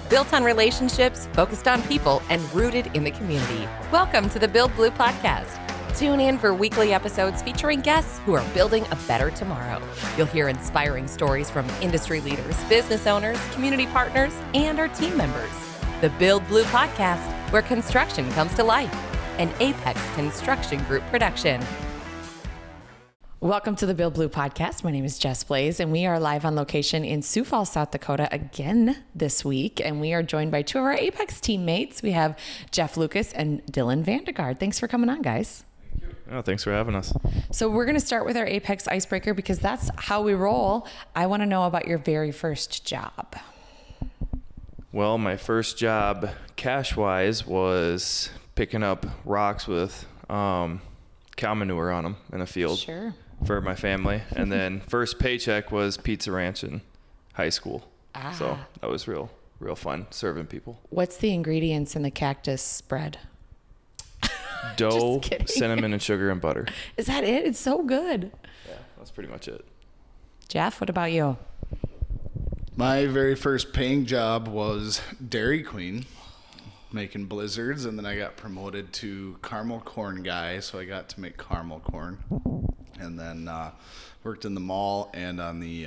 built on relationships, focused on people, and rooted in the community. Welcome to the Build Blue podcast. Tune in for weekly episodes featuring guests who are building a better tomorrow. You'll hear inspiring stories from industry leaders, business owners, community partners, and our team members. The Build Blue podcast, where construction comes to life. An APX Construction Group production. Welcome to the Build Blue podcast. My name is Jess Blaze, and we are live on location in Sioux Falls, South Dakota again this week. And we are joined by two of our APX teammates. We have Jeff Lucas and Dylan VandeGarde. Thanks for coming on, guys. Oh, thanks for having us. So we're going to start with our APX icebreaker because that's how we roll. I want to know about your very first job. Well, my first job, cash-wise, was picking up rocks with cow manure on them in a field. Sure. For my family. And then first paycheck was Pizza Ranch in high school. So that was real fun, serving people. What's the ingredients in the cactus spread? Dough, cinnamon, and sugar, and butter. Is that it? It's so good. Yeah, that's pretty much it. Jeff, what about you? My very first paying job was Dairy Queen, making blizzards, and then I got promoted to caramel corn guy, so I got to make caramel corn. And then worked in the mall and on the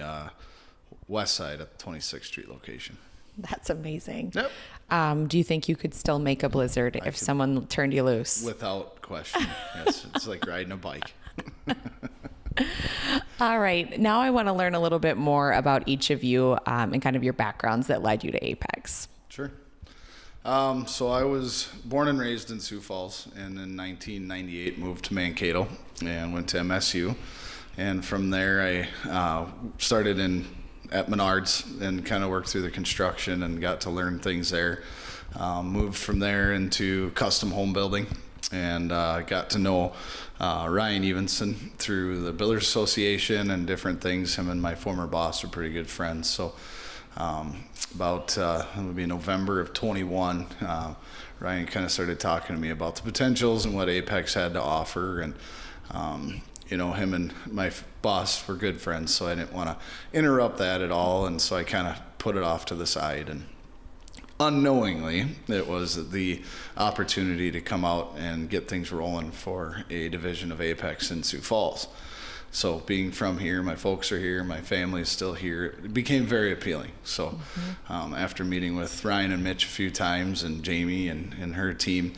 west side at the 26th Street location. That's amazing. Yep. Do you think you could still make a blizzard if someone turned you loose? Without question. Yes, it's like riding a bike. All right. Now I want to learn a little bit more about each of you and kind of your backgrounds that led you to APEX. Sure. So I was born and raised in Sioux Falls, and in 1998 moved to Mankato and went to MSU. And from there I started at Menards and kind of worked through the construction and got to learn things there. Moved from there into custom home building and got to know Ryan Evenson through the Builders Association and different things. Him and my former boss are pretty good friends. So it would be November of 21, Ryan kind of started talking to me about the potentials and what APEX had to offer. And him and my boss were good friends, so I didn't want to interrupt that at all. And so I kind of put it off to the side. And unknowingly, it was the opportunity to come out and get things rolling for a division of APEX in Sioux Falls. So being from here, my folks are here, my family's still here, it became very appealing. So after meeting with Ryan and Mitch a few times and Jamie and her team,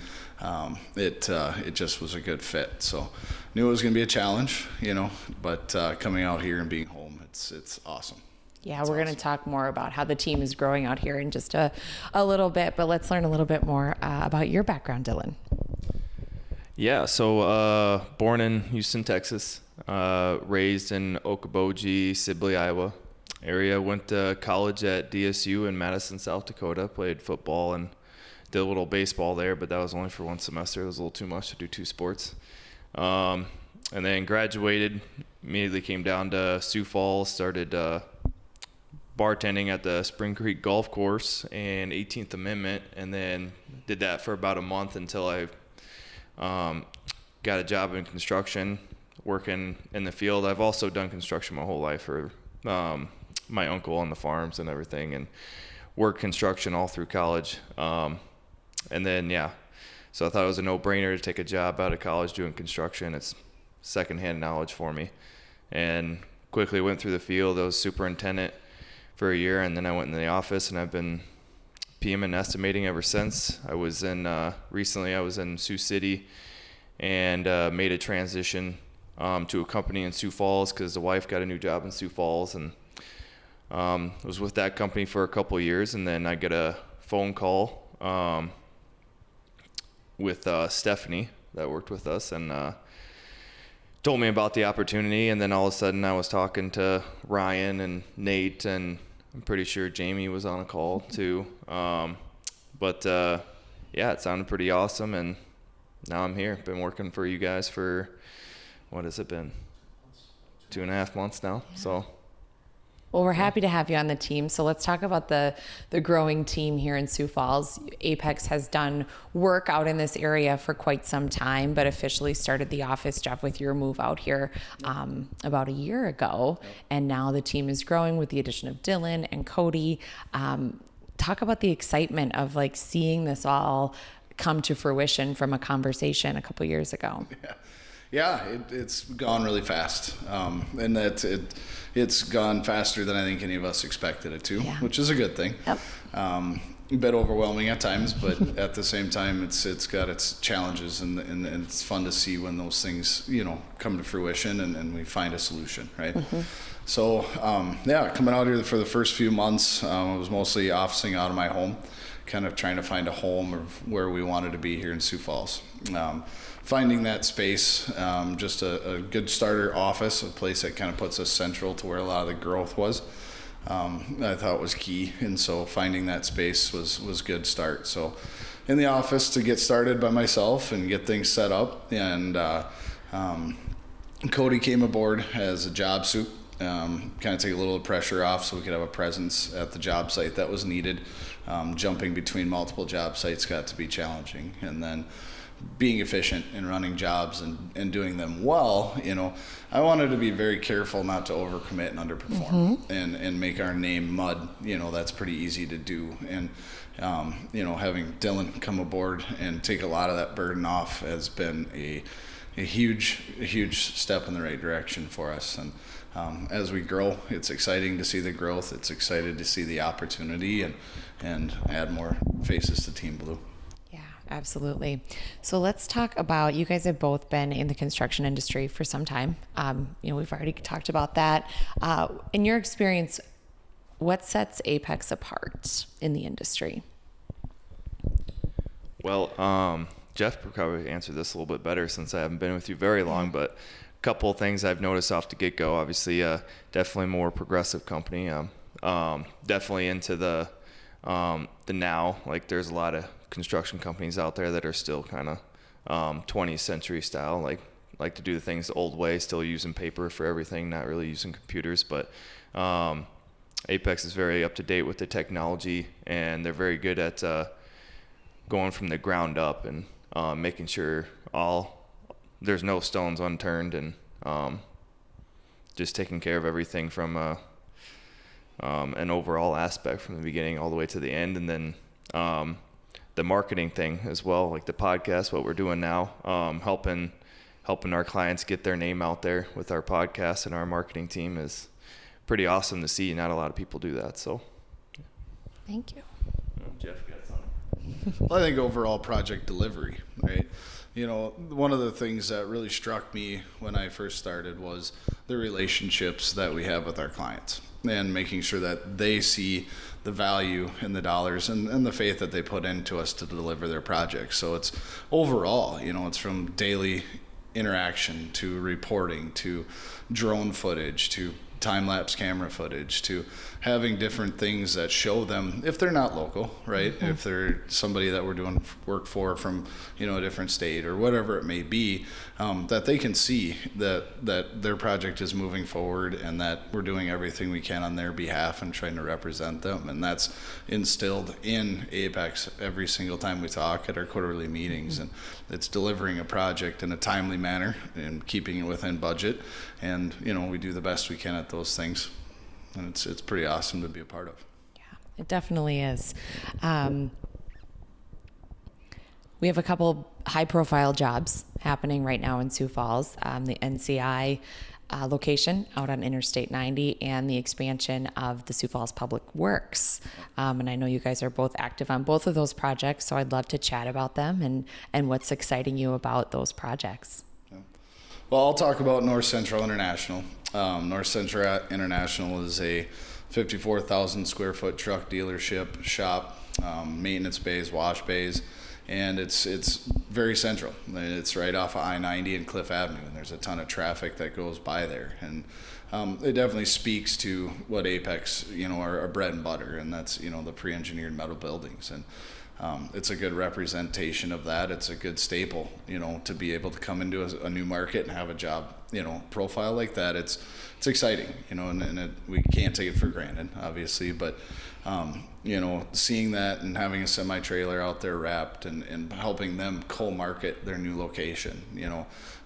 it just was a good fit. So knew it was going to be a challenge, but coming out here and being home, it's awesome. Yeah, we're going to talk more about how the team is growing out here in just a little bit, but let's learn a little bit more about your background, Dylan. Yeah, so born in Houston, Texas, raised in Okoboji, Sibley, Iowa area. Went to college at DSU in Madison, South Dakota. Played football and did a little baseball there, but that was only for one semester. It was a little too much to do two sports. And then graduated, immediately came down to Sioux Falls, started bartending at the Spring Creek Golf Course and 18th Amendment, and then did that for about a month until I got a job in construction, working in the field. I've also done construction my whole life for my uncle on the farms and everything, and worked construction all through college. And then, so I thought it was a no-brainer to take a job out of college doing construction. It's secondhand knowledge for me. And quickly went through the field. I was superintendent for a year, and then I went in the office, and I've been PM and estimating ever since. I was recently I was in Sioux City and made a transition to a company in Sioux Falls because the wife got a new job in Sioux Falls, and was with that company for a couple of years. And then I get a phone call with Stephanie that worked with us and told me about the opportunity. And then all of a sudden I was talking to Ryan and Nate, and I'm pretty sure Jamie was on a call too. But it sounded pretty awesome, and now I'm here. Been working for you guys for, what has it been? 2.5 months now. So Well, we're happy to have you on the team. So let's talk about the growing team here in Sioux Falls. APEX has done work out in this area for quite some time, but officially started the office, Jeff, with your move out here about a year ago. And now the team is growing with the addition of Dylan and Cody. talk about the excitement of like seeing this all come to fruition from a conversation a couple years ago. It's gone really fast, and it's gone faster than I think any of us expected it to, which is a good thing. Yep. A bit overwhelming at times, but at the same time, it's got its challenges, and it's fun to see when those things, come to fruition and we find a solution, right? Mm-hmm. So, coming out here for the first few months, I was mostly officing out of my home, kind of trying to find a home or where we wanted to be here in Sioux Falls. Finding that space, just a good starter office, a place that kind of puts us central to where a lot of the growth was. I thought was key, and so finding that space was good start. So in the office to get started by myself and get things set up, and Cody came aboard as a job soup, kind of take a little pressure off so we could have a presence at the job site that was needed. Jumping between multiple job sites got to be challenging, and then being efficient in running jobs and doing them well, I wanted to be very careful not to overcommit and underperform, and make our name mud. That's pretty easy to do. And, having Dylan come aboard and take a lot of that burden off has been a huge step in the right direction for us. And as we grow, it's exciting to see the growth. It's excited to see the opportunity and add more faces to Team Blue. Absolutely. So let's talk about, you guys have both been in the construction industry for some time. We've already talked about that. In your experience, what sets APEX apart in the industry? Well, Jeff could probably answer this a little bit better since I haven't been with you very long, but a couple of things I've noticed off the get-go. Obviously, definitely more progressive company. Definitely into the now, like there's a lot of construction companies out there that are still kind of 20th century style, like to do the things the old way, still using paper for everything, not really using computers. But APEX is very up to date with the technology, and they're very good at going from the ground up and making sure there's no stones unturned, and just taking care of everything from an overall aspect from the beginning all the way to the end. And then the marketing thing as well, like the podcast, what we're doing now, helping our clients get their name out there with our podcast and our marketing team is pretty awesome to see. Not a lot of people do that. So thank you. Jeff got something. Well, I think overall project delivery, right? One of the things that really struck me when I first started was the relationships that we have with our clients, and making sure that they see the value in the dollars and the faith that they put into us to deliver their projects. So it's overall, it's from daily interaction to reporting to drone footage to time-lapse camera footage to having different things that show them, if they're not local, right? Mm-hmm. If they're somebody that we're doing work for from, a different state or whatever it may be, that they can see that their project is moving forward and that we're doing everything we can on their behalf and trying to represent them. And that's instilled in APEX every single time we talk at our quarterly meetings. Mm-hmm. And it's delivering a project in a timely manner and keeping it within budget. And, we do the best we can at those things. And it's pretty awesome to be a part of. Yeah, it definitely is. We have a couple high-profile jobs happening right now in Sioux Falls. The NCI location out on Interstate 90 and the expansion of the Sioux Falls Public Works. And I know you guys are both active on both of those projects, so I'd love to chat about them and what's exciting you about those projects. Well, I'll talk about North Central International. North Central International is a 54,000 square foot truck dealership shop, maintenance bays, wash bays, and it's very central. It's right off of I-90 and Cliff Avenue, and there's a ton of traffic that goes by there. And it definitely speaks to what APEX, our bread and butter, and that's, the pre-engineered metal buildings. And it's a good representation of that. It's a good staple, to be able to come into a new market and have a job, profile like that. It's exciting, and we can't take it for granted, obviously, but, seeing that and having a semi-trailer out there wrapped and helping them co-market their new location,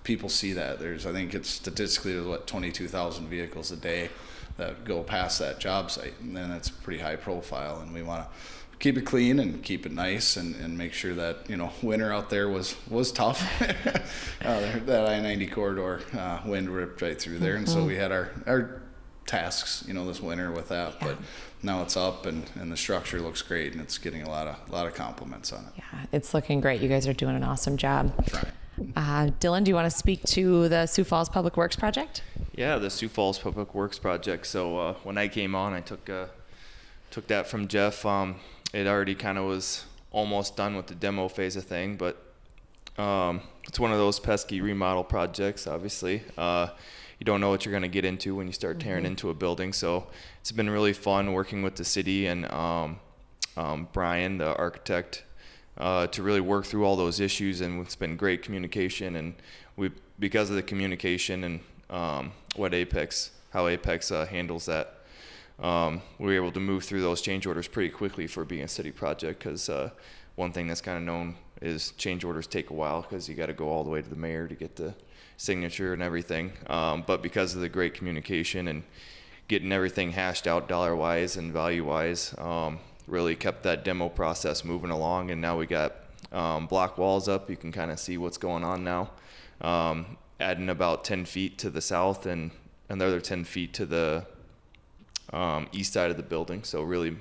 people see that. I think it's statistically, 22,000 vehicles a day that go past that job site, and then that's pretty high profile, and we want to keep it clean and keep it nice, and make sure that, winter out there was tough. That I-90 corridor, wind ripped right through there. And so we had our tasks, this winter with that, but now it's up and the structure looks great, and it's getting a lot of compliments on it. Yeah, it's looking great. You guys are doing an awesome job. Right. Dylan, do you want to speak to the Sioux Falls Public Works project? Yeah, the Sioux Falls Public Works project. So when I came on, I took that from Jeff. It already kind of was almost done with the demo phase of thing, but it's one of those pesky remodel projects, obviously. You don't know what you're going to get into when you start tearing into a building. So it's been really fun working with the city and Brian, the architect, to really work through all those issues. And it's been great communication. And because of the communication and how APX handles that, we were able to move through those change orders pretty quickly for being a city project, because one thing that's kind of known is change orders take a while, because you got to go all the way to the mayor to get the signature and everything. But because of the great communication and getting everything hashed out dollar-wise and value-wise, really kept that demo process moving along. And now we got block walls up. You can kind of see what's going on now. Adding about 10 feet to the south and another 10 feet to the east side of the building. So really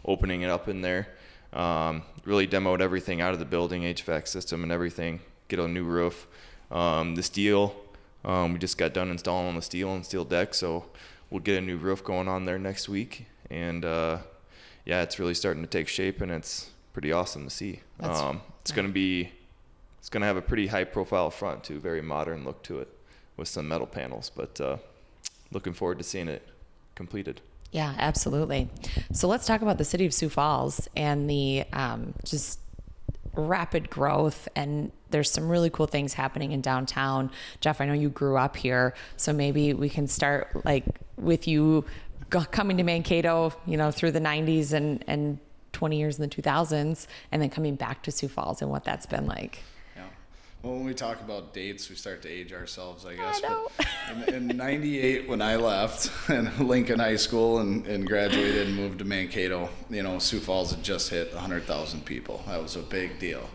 opening it up in there. Really demoed everything out of the building, HVAC system and everything. Get a new roof. The steel, we just got done installing the steel and steel deck, so we'll get a new roof going on there next week. And it's really starting to take shape, and it's pretty awesome to see. It's going to have a pretty high profile front too, very modern look to it with some metal panels, but looking forward to seeing it completed. Yeah, absolutely. So let's talk about the city of Sioux Falls and the just rapid growth, and there's some really cool things happening in downtown. Jeff, I know you grew up here, so maybe we can start with you coming to Mankato, through the 90s and 20 years in the 2000s, and then coming back to Sioux Falls and what that's been like. Yeah. Well, when we talk about dates, we start to age ourselves, I guess. But in 98, when I left Lincoln High School and graduated and moved to Mankato, Sioux Falls had just hit 100,000 people. That was a big deal,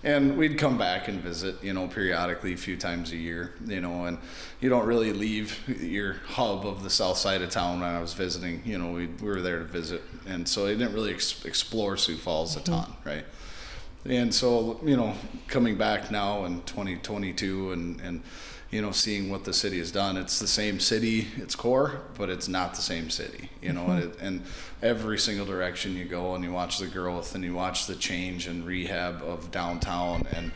And we'd come back and visit, periodically, a few times a year, and you don't really leave your hub of the south side of town. When I was visiting, we were there to visit. And so I didn't really explore Sioux Falls a ton, right? And so, coming back now in 2022 and seeing what the city has done, it's the same city, its core, but it's not the same city, and every single direction you go and you watch the growth and you watch the change and rehab of downtown, and,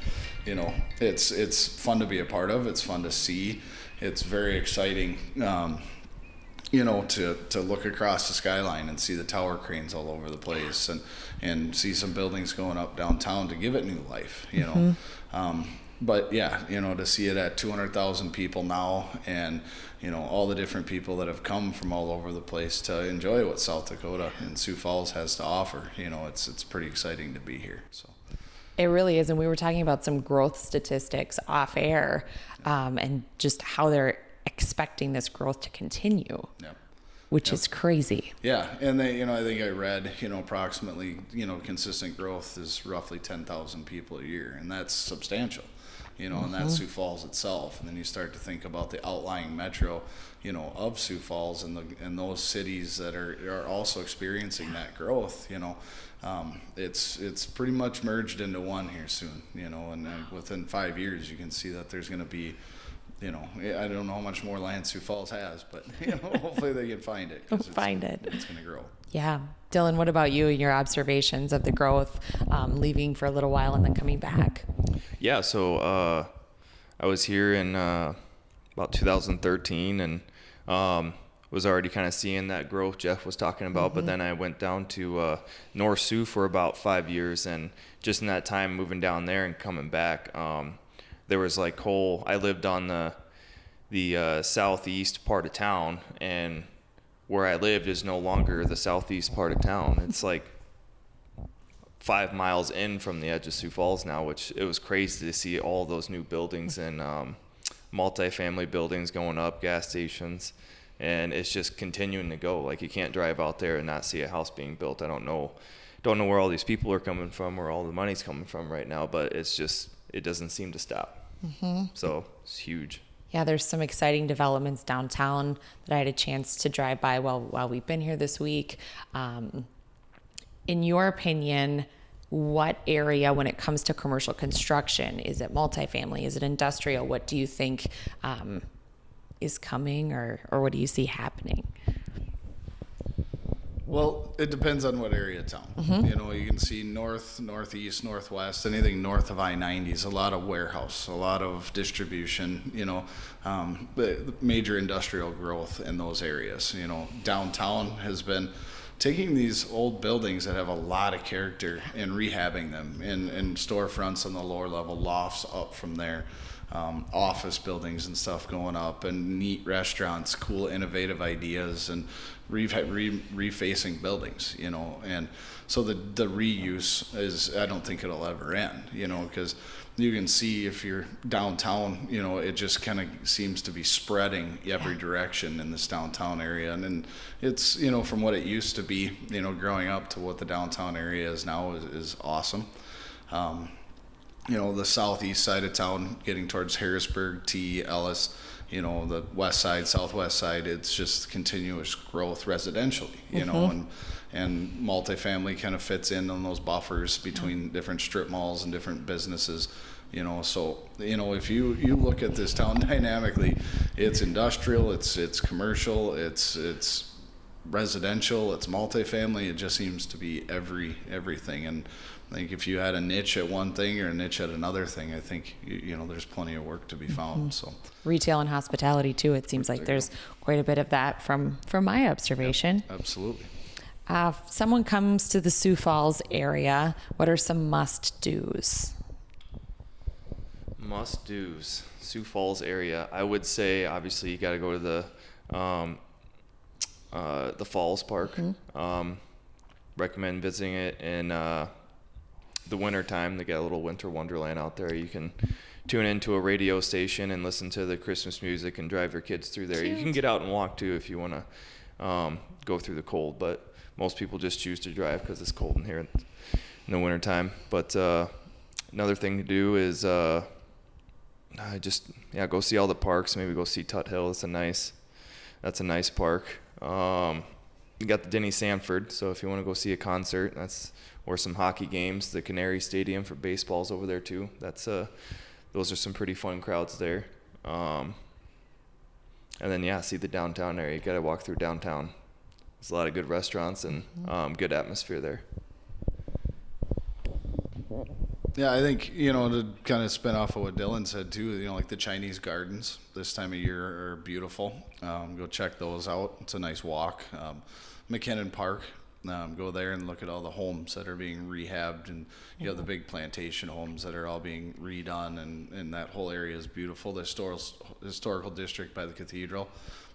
it's fun to be a part of. It's fun to see. It's very exciting, to look across the skyline and see the tower cranes all over the place and see some buildings going up downtown to give it new life, But yeah, to see it at 200,000 people now, and all the different people that have come from all over the place to enjoy what South Dakota and Sioux Falls has to offer, it's pretty exciting to be here. So it really is, and we were talking about some growth statistics off air, and just how they're expecting this growth to continue. Yeah. Which is crazy. Yeah, and they, I think I read, approximately, consistent growth is roughly 10,000 people a year, and that's substantial, and that's Sioux Falls itself. And then you start to think about the outlying metro, of Sioux Falls and those cities that are also experiencing that growth. It's pretty much merged into one here soon, and within 5 years you can see that there's going to be. I don't know how much more land Sioux Falls has, but hopefully they can find it. It's going to grow. Yeah. Dylan, what about you and your observations of the growth, leaving for a little while and then coming back? Yeah, so I was here in about 2013 and was already kind of seeing that growth Jeff was talking about, but then I went down to North Sioux for about 5 years, and just in that time moving down there and coming back, there was I lived on the southeast part of town, and where I lived is no longer the southeast part of town. It's 5 miles in from the edge of Sioux Falls now, which it was crazy to see all those new buildings and multifamily buildings going up, gas stations, and it's just continuing to go. You can't drive out there and not see a house being built. I don't know don't know where all these people are coming from, where all the money's coming from right now, but it's just, it doesn't seem to stop. So it's huge. Yeah, there's some exciting developments downtown that I had a chance to drive by while we've been here this week. In your opinion, what area, when it comes to commercial construction, is it multifamily? Is it industrial? What do you think is coming, or what do you see happening? Well, it depends on what area of town. You know, you can see north, northeast, northwest, anything north of I-90 is a lot of warehouse, a lot of distribution, you know, the major industrial growth in those areas. You know, downtown has been taking these old buildings that have a lot of character and rehabbing them in storefronts on the lower level, lofts up from there. Office buildings and stuff going up, and neat restaurants, cool innovative ideas, and refacing buildings, you know. And so the reuse is, I don't think it'll ever end, you know, because you can see if you're downtown, you know, it just kind of seems to be spreading every direction in this downtown area. And then it's, you know, from what it used to be, you know, growing up to what the downtown area is now is awesome. You know, the southeast side of town, getting towards Harrisburg, Ellis, you know, the west side, southwest side, it's just continuous growth residentially, you know, and multifamily kind of fits in on those buffers between different strip malls and different businesses, you know. So, you know, if you look at this town dynamically, it's industrial, it's commercial, it's residential, it's multifamily. It just seems to be everything. And I think if you had a niche at one thing or a niche at another thing, I think, you know, there's plenty of work to be found. So Retail and hospitality too, it seems like there's quite a bit of that from my observation. Yep, absolutely. If someone comes to the Sioux Falls area, what are some must-dos? Must-dos, Sioux Falls area. I would say, obviously, you got to go to the Falls Park. Recommend visiting it in the winter time. They got a little winter wonderland out there. You can tune into a radio station and listen to the Christmas music and drive your kids through there. Cute. You can get out and walk too if you want to go through the cold, but most people just choose to drive because it's cold in here in the winter time. But another thing to do is go see all the parks. Maybe go see Tut Hill. That's a nice park. You got the Denny Sanford, so if you want to go see a concert, or some hockey games, the Canary Stadium for baseball's over there too. Those are some pretty fun crowds there. And then see the downtown area. You got to walk through downtown. There's a lot of good restaurants and good atmosphere there. Yeah, I think, you know, to kind of spin off of what Dylan said too, you know, like the Chinese gardens this time of year are beautiful. Go check those out. It's a nice walk. McKinnon Park, go there and look at all the homes that are being rehabbed, and you have the big plantation homes that are all being redone, and that whole area is beautiful. The historical district by the cathedral.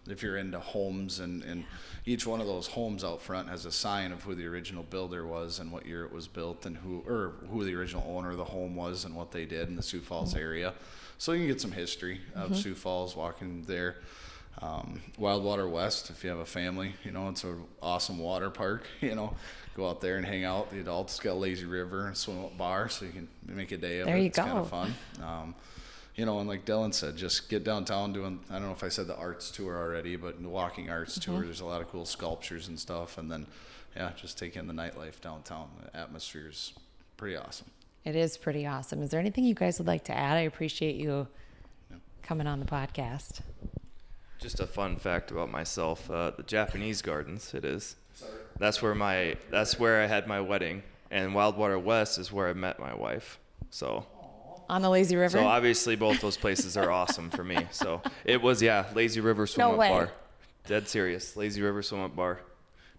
If you're into homes, and each one of those homes out front has a sign of who the original builder was and what year it was built, and who the original owner of the home was and what they did in the Sioux Falls area. So you can get some history of Sioux Falls walking there. Wildwater West, if you have a family, you know, it's an awesome water park, you know, go out there and hang out. The adults got a lazy river and swim up bar, so you can make a day of it. There you it's go. kind of fun. You know, and like Dylan said, just get downtown doing, I don't know if I said the arts tour already, but the walking arts tour, there's a lot of cool sculptures and stuff. And then, just take in the nightlife downtown. The atmosphere is pretty awesome. It is pretty awesome. Is there anything you guys would like to add? I appreciate you coming on the podcast. Just a fun fact about myself, the Japanese gardens, it is. Sorry. That's where I had my wedding, and Wildwater West is where I met my wife. So on the Lazy River? So obviously both those places are awesome for me. So it was, Lazy River Swim Up Bar. Dead serious. Lazy River Swim Up Bar.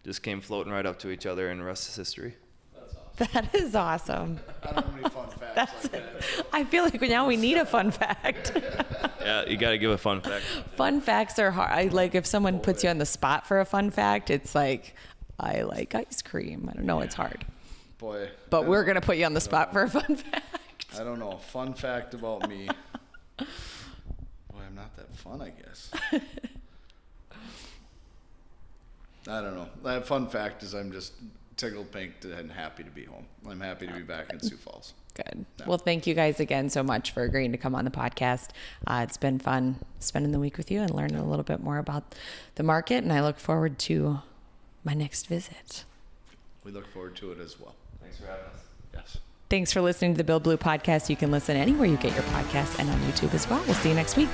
Just came floating right up to each other, and the rest is history. That's awesome. That is awesome. I don't have any fun facts like that. I feel like now we need a fun fact. Yeah, you got to give a fun fact. Fun facts are hard. If someone puts you on the spot for a fun fact, it's like, I like ice cream. I don't know, it's hard. Boy. But we're going to put you on the spot for a fun fact. I don't know. Fun fact about me. Boy, I'm not that fun, I guess. I don't know. That fun fact is I'm just tickled pink and happy to be home. I'm happy to be back in Sioux Falls. Good. Yeah. Well, thank you guys again so much for agreeing to come on the podcast. It's been fun spending the week with you and learning a little bit more about the market, and I look forward to my next visit. We look forward to it as well. Thanks for having us. Yes. Thanks for listening to the Build Blue podcast. You can listen anywhere you get your podcasts and on YouTube as well. We'll see you next week.